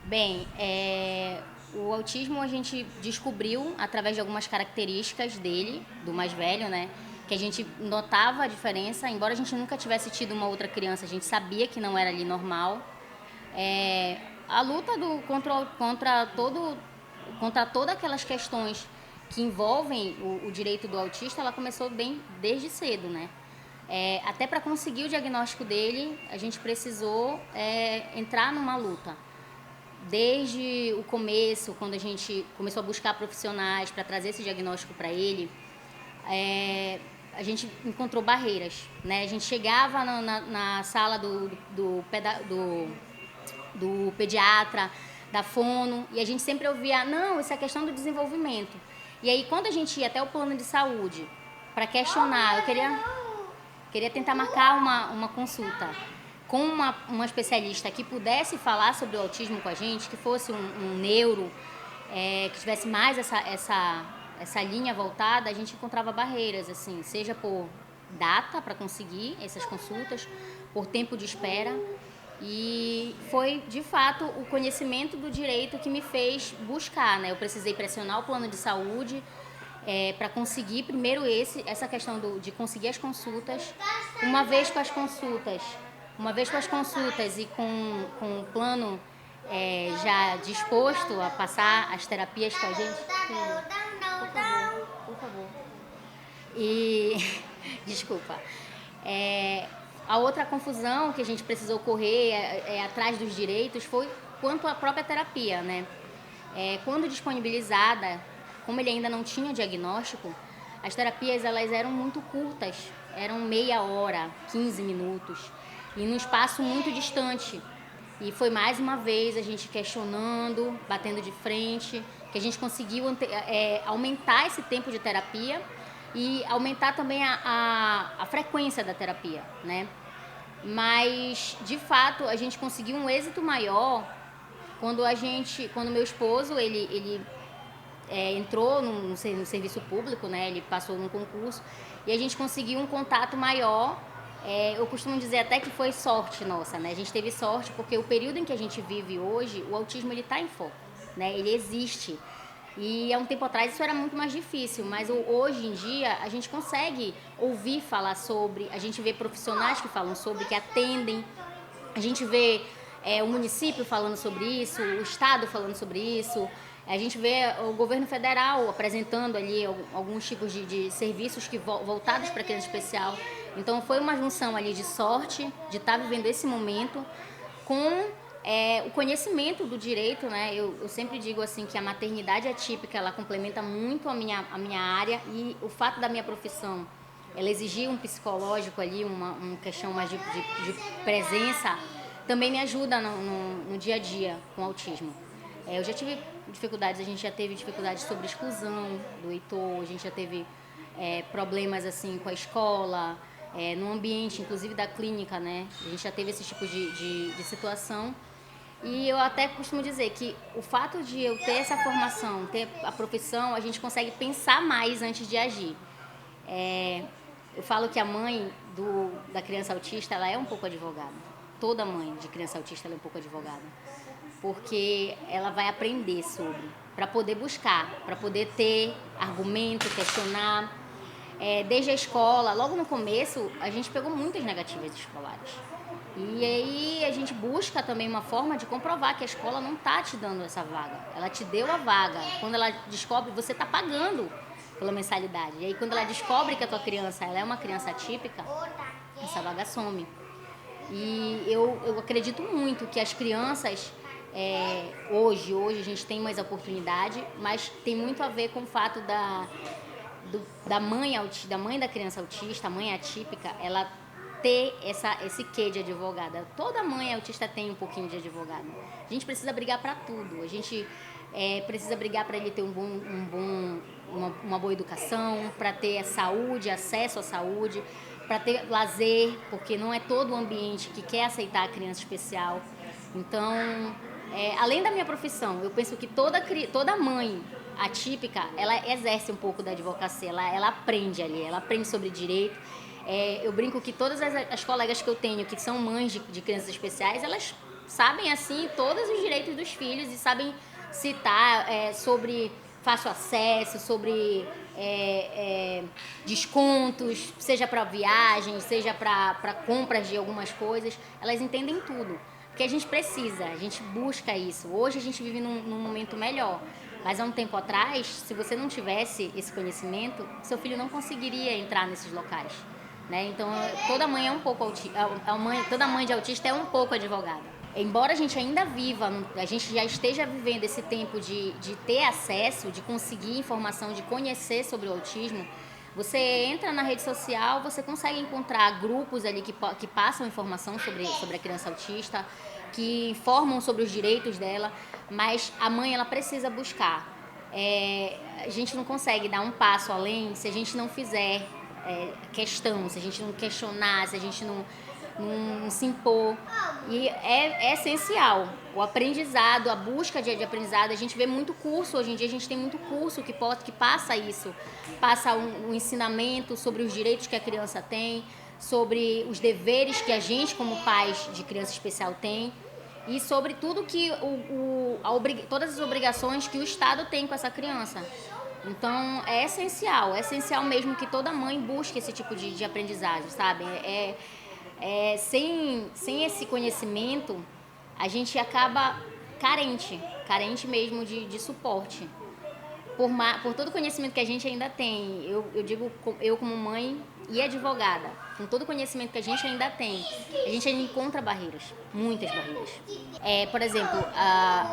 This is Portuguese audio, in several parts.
Bem, o autismo a gente descobriu através de algumas características dele, do mais velho, né? Que a gente notava a diferença, embora a gente nunca tivesse tido uma outra criança, a gente sabia que não era ali normal. A luta contra todas aquelas questões que envolvem o direito do autista, ela começou bem desde cedo, né? Até para conseguir o diagnóstico dele, a gente precisou entrar numa luta. Desde o começo, quando a gente começou a buscar profissionais para trazer esse diagnóstico para ele, a gente encontrou barreiras, né? A gente chegava na sala do pediatra, da fono, e a gente sempre ouvia, não, isso é questão do desenvolvimento. E aí, quando a gente ia até o plano de saúde para questionar, eu queria tentar marcar uma consulta com uma especialista que pudesse falar sobre o autismo com a gente, que fosse um neuro, que tivesse mais essa linha voltada, a gente encontrava barreiras, assim, seja por data para conseguir essas consultas, por tempo de espera. E foi, de fato, o conhecimento do direito que me fez buscar, né? Eu precisei pressionar o plano de saúde para conseguir, primeiro, essa questão de conseguir as consultas. Uma vez com as consultas e com o plano já disposto a passar as terapias com a gente. Por favor, por favor. E, desculpa. A outra confusão que a gente precisou correr atrás dos direitos foi quanto à própria terapia, né? Quando disponibilizada, como ele ainda não tinha diagnóstico, as terapias elas eram muito curtas, eram meia hora, 15 minutos, e num espaço muito distante. E foi mais uma vez a gente questionando, batendo de frente, que a gente conseguiu aumentar esse tempo de terapia e aumentar também a frequência da terapia, né? Mas, de fato, a gente conseguiu um êxito maior quando meu esposo, ele entrou no serviço público, né? Ele passou num concurso e a gente conseguiu um contato maior. Eu costumo dizer até que foi sorte nossa, né? A gente teve sorte porque o período em que a gente vive hoje, o autismo ele está em foco, né? Ele existe. E há um tempo atrás isso era muito mais difícil, mas hoje em dia a gente consegue ouvir falar sobre, a gente vê profissionais que falam sobre, que atendem, a gente vê o município falando sobre isso, o estado falando sobre isso, a gente vê o governo federal apresentando ali alguns tipos de serviços voltados para criança especial. Então foi uma junção ali de sorte, de estar vivendo esse momento com o conhecimento do direito, né? Eu sempre digo assim que a maternidade atípica ela complementa muito a minha área e o fato da minha profissão ela exigir um psicológico ali, uma questão mais de presença, também me ajuda no dia a dia com o autismo. Eu já tive dificuldades, a gente já teve dificuldades sobre exclusão do Heitor, a gente já teve problemas assim com a escola, no ambiente, inclusive da clínica, né? A gente já teve esse tipo de situação. E eu até costumo dizer que o fato de eu ter essa formação, ter a profissão, a gente consegue pensar mais antes de agir. Eu falo que a mãe da criança autista, ela é um pouco advogada. Toda mãe de criança autista ela é um pouco advogada. Porque ela vai aprender sobre, para poder buscar, para poder ter argumento, questionar. Desde a escola, logo no começo, a gente pegou muitas negativas escolares. E aí a gente busca também uma forma de comprovar que a escola não está te dando essa vaga. Ela te deu a vaga. Quando ela descobre, você está pagando pela mensalidade. E aí quando ela descobre que a tua criança ela é uma criança atípica, essa vaga some. E eu acredito muito que as crianças, hoje a gente tem mais oportunidade, mas tem muito a ver com o fato da mãe da criança autista, a mãe atípica, ela ter esse quê de advogada. Toda mãe autista tem um pouquinho de advogada. A gente precisa brigar para tudo. A gente precisa brigar para ele ter uma boa educação, para ter saúde, acesso à saúde, para ter lazer, porque não é todo o ambiente que quer aceitar a criança especial. Então, além da minha profissão, eu penso que toda mãe atípica, ela exerce um pouco da advocacia, ela aprende ali, ela aprende sobre direito. Eu brinco que todas as colegas que eu tenho que são mães de crianças especiais, elas sabem, assim, todos os direitos dos filhos e sabem citar sobre fácil acesso, sobre descontos, seja para viagens, seja para compras de algumas coisas. Elas entendem tudo. Porque a gente precisa, a gente busca isso. Hoje a gente vive num momento melhor. Mas há um tempo atrás, se você não tivesse esse conhecimento, seu filho não conseguiria entrar nesses locais. Né? Então, toda mãe é um pouco toda mãe de autista é um pouco advogada. Embora a gente ainda viva, a gente já esteja vivendo esse tempo de ter acesso, de conseguir informação, de conhecer sobre o autismo, você entra na rede social, você consegue encontrar grupos ali que passam informação sobre a criança autista, que informam sobre os direitos dela, mas a mãe ela precisa buscar. A gente não consegue dar um passo além se a gente não fizer questão, se a gente não questionar, se a gente não se impor. E é essencial o aprendizado, a busca de aprendizado. A gente vê muito curso, hoje em dia a gente tem muito curso que passa isso, passa um ensinamento sobre os direitos que a criança tem, sobre os deveres que a gente como pais de criança especial tem e sobre tudo que todas as obrigações que o Estado tem com essa criança. Então é essencial mesmo que toda mãe busque esse tipo de aprendizagem, sabe? Sem esse conhecimento, a gente acaba carente mesmo de suporte. Por todo o conhecimento que a gente ainda tem, eu digo, eu como mãe e advogada, com todo o conhecimento que a gente ainda tem, a gente ainda encontra barreiras, muitas barreiras. Por exemplo,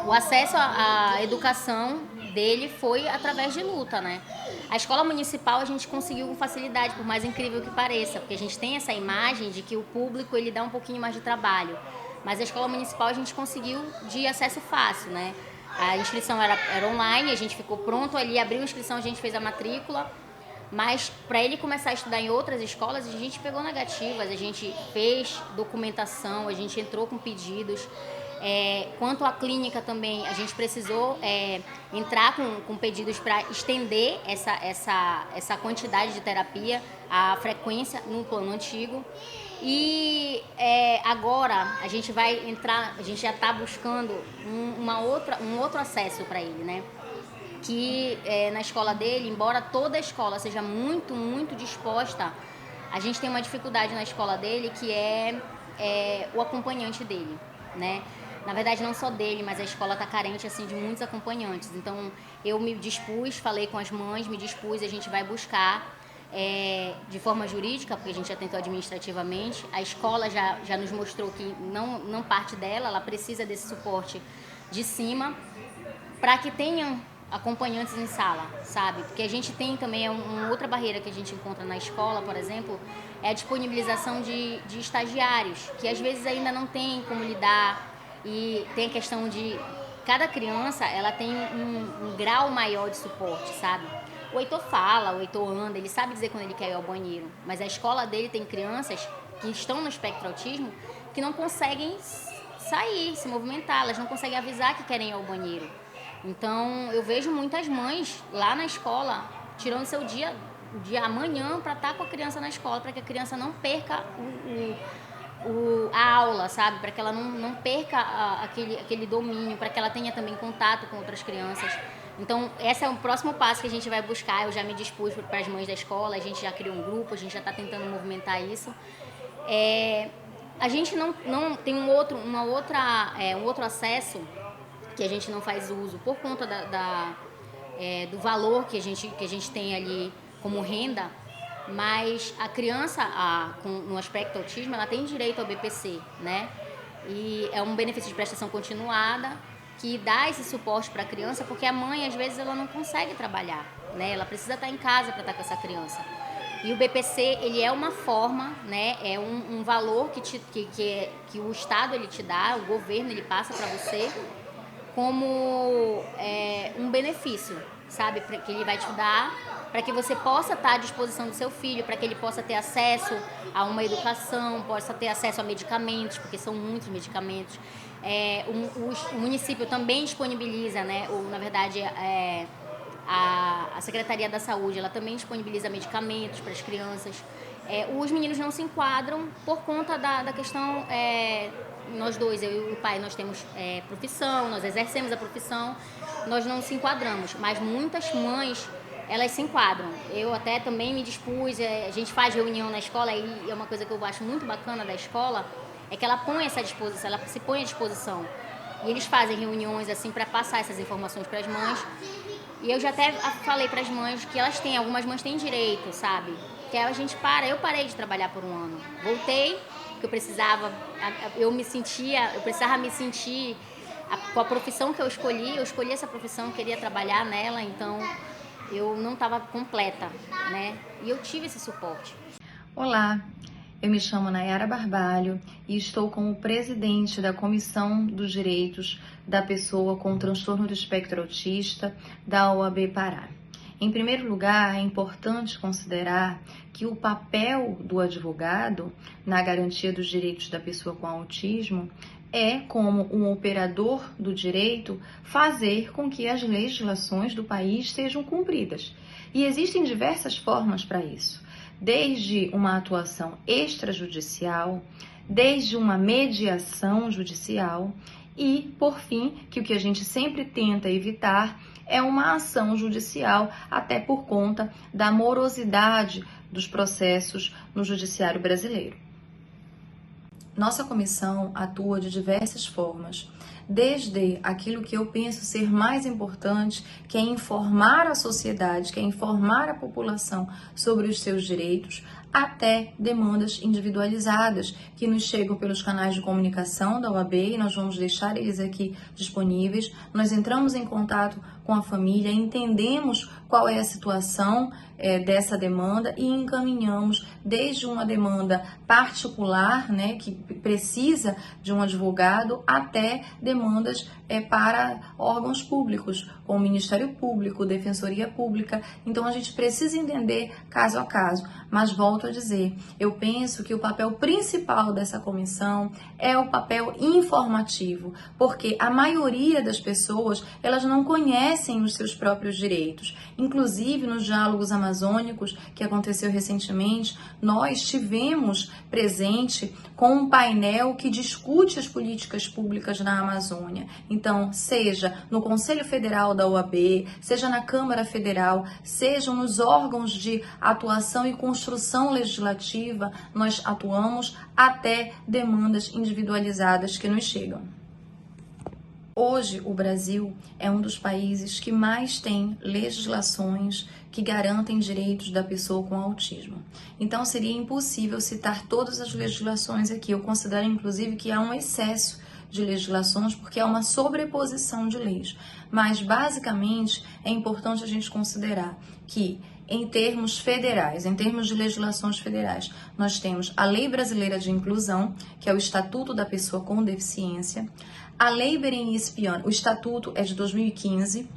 o acesso à educação dele foi através de luta, né? A escola municipal a gente conseguiu com facilidade, por mais incrível que pareça, porque a gente tem essa imagem de que o público ele dá um pouquinho mais de trabalho, mas a escola municipal a gente conseguiu de acesso fácil, né? A inscrição era online, a gente ficou pronto ali, abriu a inscrição, a gente fez a matrícula, mas para ele começar a estudar em outras escolas, a gente pegou negativas, a gente fez documentação, a gente entrou com pedidos. Quanto à clínica também, a gente precisou entrar com pedidos para estender essa quantidade de terapia, a frequência no plano antigo. E agora a gente vai entrar, a gente já está buscando um outro acesso para ele, né? Que na escola dele, embora toda a escola seja muito, muito disposta, a gente tem uma dificuldade na escola dele que é o acompanhante dele, né? Na verdade, não só dele, mas a escola está carente assim, de muitos acompanhantes. Então, eu me dispus, falei com as mães, a gente vai buscar de forma jurídica, porque a gente já tentou administrativamente. A escola já nos mostrou que não parte dela, ela precisa desse suporte de cima para que tenham acompanhantes em sala, sabe? Porque a gente tem também uma outra barreira que a gente encontra na escola, por exemplo, é a disponibilização de estagiários, que às vezes ainda não tem como lidar. E tem a questão de cada criança, ela tem um grau maior de suporte, sabe? O Heitor fala, o Heitor anda, ele sabe dizer quando ele quer ir ao banheiro, mas a escola dele tem crianças que estão no espectro autismo que não conseguem sair, se movimentar, elas não conseguem avisar que querem ir ao banheiro. Então eu vejo muitas mães lá na escola tirando seu dia amanhã para estar com a criança na escola, para que a criança não perca a aula, sabe? Para que ela não perca aquele domínio, para que ela tenha também contato com outras crianças. Então, esse é o próximo passo que a gente vai buscar. Eu já me dispus para as mães da escola, a gente já criou um grupo, a gente já está tentando movimentar isso. A gente não tem um outro acesso que a gente não faz uso por conta do valor que a gente tem ali como renda. Mas a criança no aspecto autismo, ela tem direito ao BPC, né? E é um benefício de prestação continuada que dá esse suporte para a criança, porque a mãe, às vezes, ela não consegue trabalhar, né? Ela precisa estar em casa para estar com essa criança. E o BPC, ele é uma forma, né? É um valor que o Estado ele te dá, o governo ele passa para você como um benefício, sabe? Que ele vai te dar para que você possa estar à disposição do seu filho, para que ele possa ter acesso a uma educação, possa ter acesso a medicamentos, porque são muitos medicamentos. O município também disponibiliza, né? Na verdade, a Secretaria da Saúde, ela também disponibiliza medicamentos para as crianças. Os meninos não se enquadram por conta da questão nós dois, eu e o pai, nós temos profissão, nós exercemos a profissão, nós não se enquadramos, mas muitas mães, elas se enquadram. Eu até também me dispus, a gente faz reunião na escola e é uma coisa que eu acho muito bacana da escola, é que ela põe essa disposição, ela se põe à disposição. E eles fazem reuniões assim para passar essas informações para as mães. E eu já até falei para as mães que elas têm, algumas mães têm direito, sabe? Que a gente eu parei de trabalhar por um ano. Voltei, porque eu precisava me sentir com a profissão que eu escolhi essa profissão, queria trabalhar nela, então eu não estava completa, né? E eu tive esse suporte. Olá, eu me chamo Nayara Barbalho e estou como presidente da Comissão dos Direitos da Pessoa com Transtorno do Espectro Autista da OAB Pará. Em primeiro lugar, é importante considerar que o papel do advogado na garantia dos direitos da pessoa com autismo é, como um operador do direito, fazer com que as legislações do país sejam cumpridas. E existem diversas formas para isso, desde uma atuação extrajudicial, desde uma mediação judicial e, por fim, que o que a gente sempre tenta evitar é uma ação judicial, até por conta da morosidade dos processos no judiciário brasileiro. Nossa comissão atua de diversas formas, desde aquilo que eu penso ser mais importante, que é informar a sociedade, que é informar a população sobre os seus direitos, até demandas individualizadas que nos chegam pelos canais de comunicação da OAB e nós vamos deixar eles aqui disponíveis. Nós entramos em contato com a família, entendemos qual é a situação dessa demanda e encaminhamos desde uma demanda particular, né, que precisa de um advogado, até demandas para órgãos públicos, como o Ministério Público, Defensoria Pública. Então a gente precisa entender caso a caso, mas volto a dizer, eu penso que o papel principal dessa comissão é o papel informativo, porque a maioria das pessoas, elas não conhecem os seus próprios direitos. Inclusive, nos diálogos amazônicos que aconteceu recentemente, nós tivemos presente com um painel que discute as políticas públicas na Amazônia. Então, seja no Conselho Federal da OAB, seja na Câmara Federal, sejam nos órgãos de atuação e construção legislativa, nós atuamos até demandas individualizadas que nos chegam. Hoje, o Brasil é um dos países que mais tem legislações que garantem direitos da pessoa com autismo. Então, seria impossível citar todas as legislações aqui. Eu considero, inclusive, que há um excesso de legislações porque há uma sobreposição de leis. Mas, basicamente, é importante a gente considerar que, em termos federais, em termos de legislações federais, nós temos a Lei Brasileira de Inclusão, que é o Estatuto da Pessoa com Deficiência, a Lei Berenice-Piana, o Estatuto é de 2015,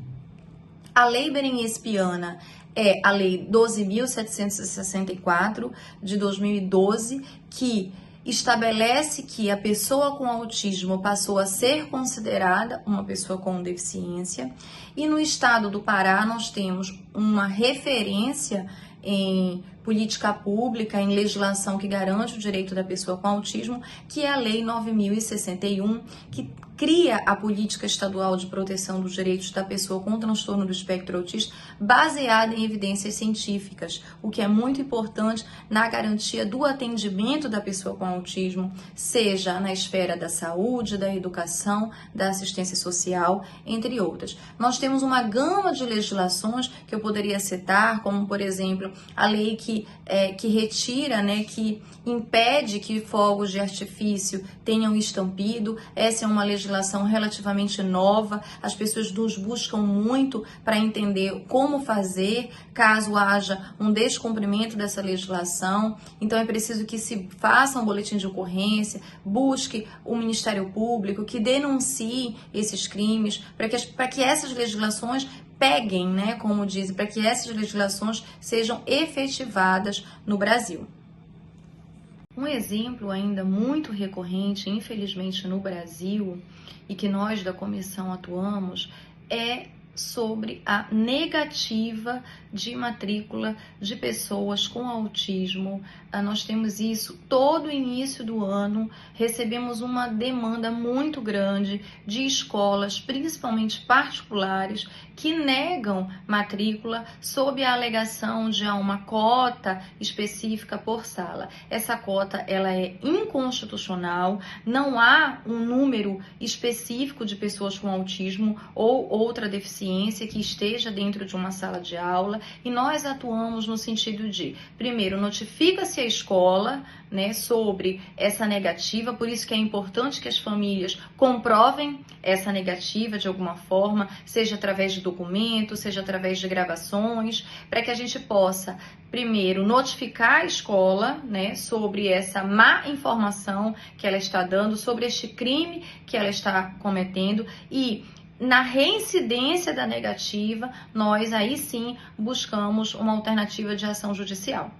a Lei Berenice-Piana é a Lei 12.764 de 2012, que estabelece que a pessoa com autismo passou a ser considerada uma pessoa com deficiência. E no estado do Pará nós temos uma referência em política pública, em legislação que garante o direito da pessoa com autismo, que é a Lei 9.061, que cria a política estadual de proteção dos direitos da pessoa com transtorno do espectro autista, baseada em evidências científicas, o que é muito importante na garantia do atendimento da pessoa com autismo, seja na esfera da saúde, da educação, da assistência social, entre outras. Nós temos uma gama de legislações que eu poderia citar, como, por exemplo, a lei que retira, né, que impede que fogos de artifício tenham estampido. Essa é uma legislação relativamente nova, as pessoas nos buscam muito para entender como fazer caso haja um descumprimento dessa legislação. Então é preciso que se faça um boletim de ocorrência, busque o Ministério Público, que denuncie esses crimes, para que essas legislações peguem, né, como dizem, para que essas legislações sejam efetivadas no Brasil. Um exemplo ainda muito recorrente, infelizmente, no Brasil, e que nós da comissão atuamos, é sobre a negativa de matrícula de pessoas com autismo. Nós temos isso todo início do ano, recebemos uma demanda muito grande de escolas, principalmente particulares, que negam matrícula sob a alegação de uma cota específica por sala. Essa cota ela é inconstitucional, não há um número específico de pessoas com autismo ou outra deficiência que esteja dentro de uma sala de aula, e nós atuamos no sentido de, primeiro, notifica-se a escola, né, sobre essa negativa, por isso que é importante que as famílias comprovem essa negativa de alguma forma, seja através de documentos, seja através de gravações, para que a gente possa, primeiro, notificar a escola, né, sobre essa má informação que ela está dando, sobre este crime que ela está cometendo, e na reincidência da negativa, nós aí sim buscamos uma alternativa de ação judicial.